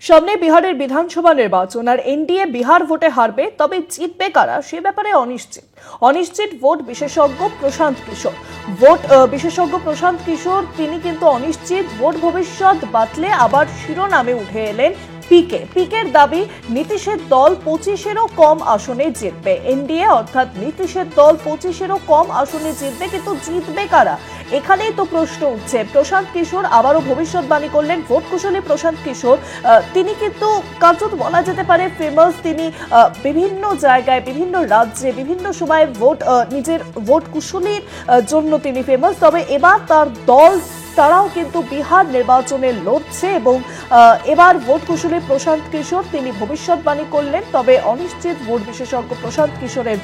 সামনে বিহারের বিধানসভা নির্বাচন আর এনডিএ বিহার ভোটে হারবে, তবে জিতবে কারা সে ব্যাপারে অনিশ্চিত ভোট বিশেষজ্ঞ প্রশান্ত কিশোর। তিনি কিন্তু অনিশ্চিত ভোট ভবিষ্যৎ বাতলে আবার শিরোনামে উঠে এলেন পিকের দাবি নীতিশের দল 25-এরও কম আসনে জিতবে। এনডিএ অর্থাৎ নীতিশের দল 25-এরও কম আসনে জিতবে, কিন্তু জিতবে কারা এখানেই তো প্রশ্ন উঠছে। প্রশান্ত কিশোর আবারও ভবিষ্যৎবাণী করলেন। ভোট কুশলী প্রশান্ত কিশোর তিনি কিন্তু কার্যত বলা যেতে পারে ফেমাস। তিনি বিভিন্ন জায়গায়, বিভিন্ন রাজ্যে, বিভিন্ন সময় নিজের ভোট কুশলীর জন্য তিনি ফেমাস। তবে এবার তার দল তারাও কিন্তু বিহার নির্বাচনে লড়ছে এবং এবার ভোট কুশলী প্রশান্ত কিশোর তিনি ভবিষ্যৎবাণী করলেন। তবে অনিশ্চিত ভোট বিশেষজ্ঞ প্রশান্ত কিশোরের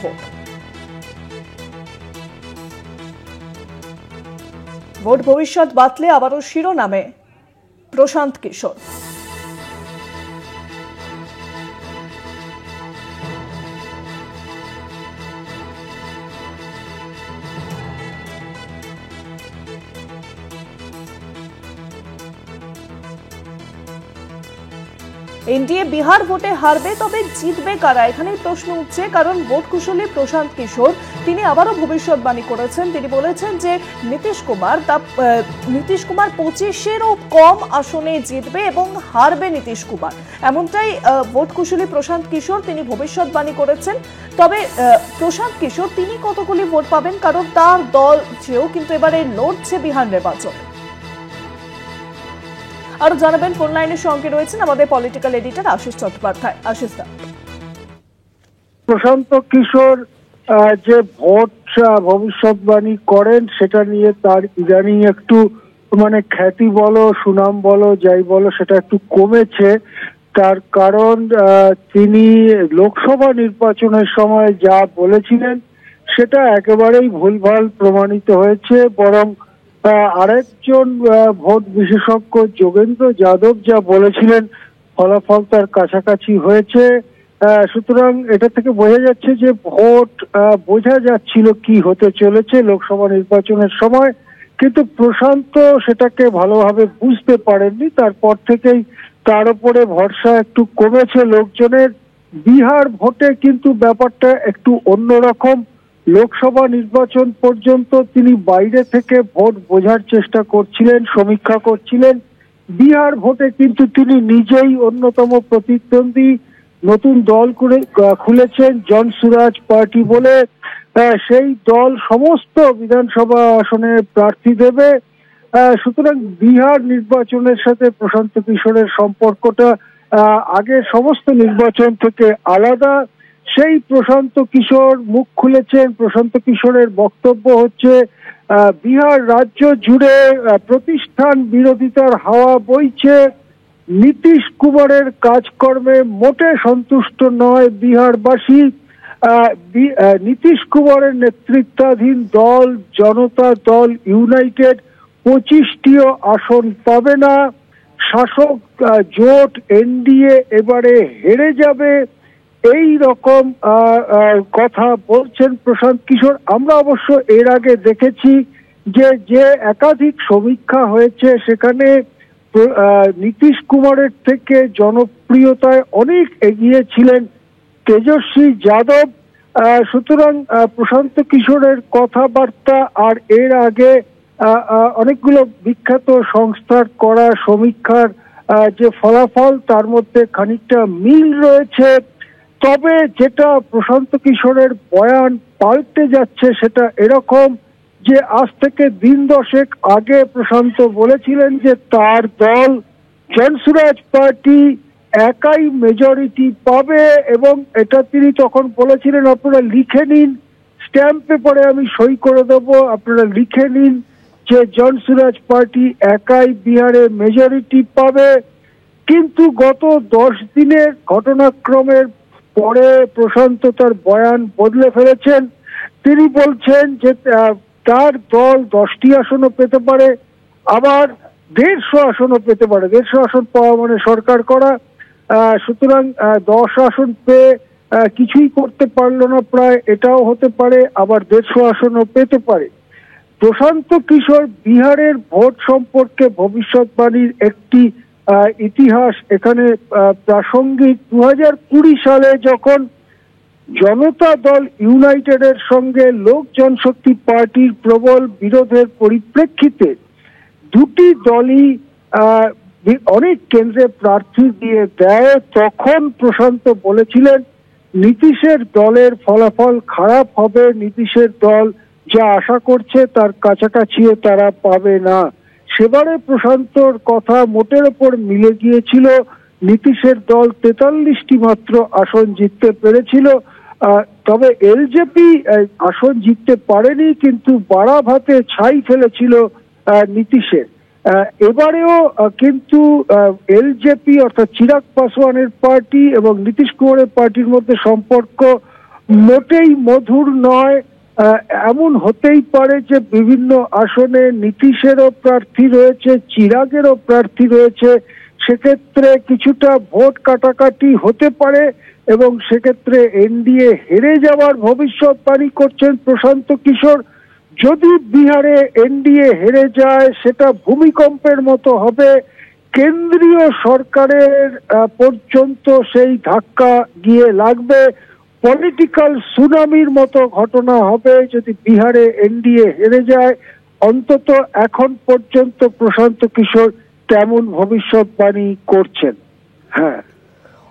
ভোট ভবিষ্যৎ বাতলে আবারও শিরোনামে প্রশান্ত কিশোর। এনডিএ বিহার ভোটে হারবে, তবে জিতবে কারা এখানেই প্রশ্ন উঠছে। কারণ ভোট কুশলী প্রশান্ত কিশোর তিনি আবারও ভবিষ্যৎবাণী করেছেন। তিনি বলেছেন যে নীতিশ কুমার 25-এরও কম আসনে জিতবে এবং হারবে নীতিশ কুমার, এমনটাই ভোট কুশলী প্রশান্ত কিশোর তিনি ভবিষ্যৎবাণী করেছেন। তবে প্রশান্ত কিশোর তিনি কতগুলি ভোট পাবেন, কারণ তার দল যেও কিন্তু এবারে লড়ছে বিহার নির্বাচন। আরো জানাবেন, ফোন লাইনের সঙ্গে রয়েছেন আমাদের পলিটিক্যাল এডিটর আশিস চট্টোপাধ্যায়। আশিস দা, প্রশান্ত কিশোর যে ভোট ভবিষ্যৎবাণী করেন সেটা নিয়ে তার ইদানিং একটু খ্যাতি বলো, সুনাম বলো, যাই বলো, সেটা একটু কমেছে। তার কারণ তিনি লোকসভা নির্বাচনের সময় যা বলেছিলেন সেটা একেবারেই ভুলভাল প্রমাণিত হয়েছে। বরং আরেকজন ভোট বিশেষজ্ঞ যোগেন্দ্র যাদব যা বলেছিলেন ফলাফল তার কাছাকাছি হয়েছে। সুতরাং এটা থেকে বোঝা যাচ্ছে যে ভোট বোঝা যাচ্ছিল কি হতে চলেছে লোকসভা নির্বাচনের সময়, কিন্তু প্রশান্ত সেটাকে ভালোভাবে বুঝতে পারেননি। তারপর থেকেই তার উপরে ভরসা একটু কমেছে লোকজনের। বিহার ভোটে কিন্তু ব্যাপারটা একটু অন্যরকম। লোকসভা নির্বাচন পর্যন্ত তিনি বাইরে থেকে ভোট বোঝার চেষ্টা করছিলেন, সমীক্ষা করছিলেন। বিহার ভোটে কিন্তু তিনি নিজেই অন্যতম প্রতিদ্বন্দ্বী। নতুন দল খুলেছেন জনসুরাজ পার্টি বলে। সেই দল সমস্ত বিধানসভা আসনে প্রার্থী দেবে। সুতরাং বিহার নির্বাচনের সাথে প্রশান্ত কিশোরের সম্পর্কটা আগের সমস্ত নির্বাচন থেকে আলাদা। সেই প্রশান্ত কিশোর মুখ খুলেছেন। প্রশান্ত কিশোরের বক্তব্য হচ্ছে বিহার রাজ্য জুড়ে প্রতিষ্ঠান বিরোধিতার হাওয়া বইছে। নীতিশ কুমারের কাজকর্মে মোটে সন্তুষ্ট নয় বিহারবাসী। নীতিশ কুমারের নেতৃত্বাধীন দল জনতা দল ইউনাইটেড 25টিও আসন পাবে না। শাসক জোট এনডিএ এবারে হেরে যাবে, এই রকম কথা বলছেন প্রশান্ত কিশোর। আমরা অবশ্য এর আগে দেখেছি যে একাধিক সমীক্ষা হয়েছে, সেখানে নীতিশ কুমারের থেকে জনপ্রিয়তায় অনেক এগিয়ে ছিলেন তেজস্বী যাদব। সুতরাং প্রশান্ত কিশোরের কথাবার্তা আর এর আগে অনেকগুলো বিখ্যাত সংস্থার করা সমীক্ষার যে ফলাফল তার মধ্যে খানিকটা মিল রয়েছে। তবে যেটা প্রশান্ত কিশোরের বয়ান পাল্টে যাচ্ছে সেটা এরকম যে আজ থেকে দিন 10 আগে প্রশান্ত বলেছিলেন যে তার দল জনসুরাজ পার্টি একাই মেজরিটি পাবে, এবং এটা তিনি তখন বলেছিলেন আপনারা লিখে নিন, স্ট্যাম্প পেপারে আমি সই করে দেবো, আপনারা লিখে নিন যে জনসুরাজ পার্টি একাই বিহারে মেজরিটি পাবে। কিন্তু গত 10 দিনের ঘটনাক্রমের পরে প্রশান্ত তার বয়ান বদলে ফেলেছেন। তিনি বলছেন যে তার দল 10টি আসনও পেতে পারে, আবার 150 আসনও পেতে পারে। 150 আসন পাওয়া মানে সরকার করা। সুতরাং 10 আসন পেয়ে কিছুই করতে পারলো না প্রায়, এটাও হতে পারে, আবার 150 আসনও পেতে পারে। প্রশান্ত কিশোর বিহারের ভোট সম্পর্কে ভবিষ্যৎবাণীর একটি ইতিহাস এখানে প্রাসঙ্গিক। 2020 সালে যখন জনতা দল ইউনাইটেডের সঙ্গে লোক জনশক্তি পার্টির প্রবল বিরোধের পরিপ্রেক্ষিতে দুটি দলই অনেক কেন্দ্রে প্রার্থী দিয়ে দেয়, তখন প্রশান্ত বলেছিলেন নীতিশের দলের ফলাফল খারাপ হবে, নীতিশের দল যা আশা করছে তার কাছাকাছিও তারা পাবে না। সেবারে প্রশান্তর কথা মোটের ওপর মিলে গিয়েছিল। নীতিশের দল 43টি মাত্র আসন জিততে পেরেছিল, তবে এলজেপি আসন জিততে পারেনি, কিন্তু বারাভাতে ছাই ফেলেছিল নীতিশের। এবারেও কিন্তু এলজেপি অর্থাৎ চিরাগ পাসওয়ানের পার্টি এবং নীতিশ কুমারের পার্টির মধ্যে সম্পর্ক মোটেই মধুর নয়। এমন হতেই পারে যে বিভিন্ন আসনে নীতিশেরও প্রার্থী রয়েছে, চিরাগেরও প্রার্থী রয়েছে, সেক্ষেত্রে কিছুটা ভোট কাটাকাটি হতে পারে এবং সেক্ষেত্রে এনডিএ হেরে যাওয়ার ভবিষ্যৎবাণী করছেন প্রশান্ত কিশোর। যদি বিহারে এনডিএ হেরে যায় সেটা ভূমিকম্পের মতো হবে, কেন্দ্রীয় সরকারের পর্যন্ত সেই ধাক্কা গিয়ে লাগবে, পলিটিক্যাল সুনামির মতো ঘটনা হবে যদি বিহারে এনডিএ হেরে যায়। অন্তত এখন পর্যন্ত প্রশান্ত কিশোর তেমন ভবিষ্যৎবাণী করছেন। হ্যাঁ,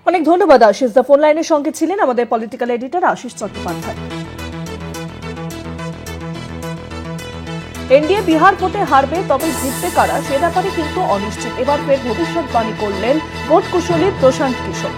অনেক ধন্যবাদ আশিস। দা ফোন লাইনের সঙ্গে ছিলেন আমাদের political editor Ashis Chattopadhyay. NDA Bihar ভোটে হারবে, তবে জিতবে কারা সে ব্যাপারে কিন্তু অনিশ্চিত। এবার ফের ভবিষ্যৎবাণী করলেন ভোট কুশলী প্রশান্ত কিশোর।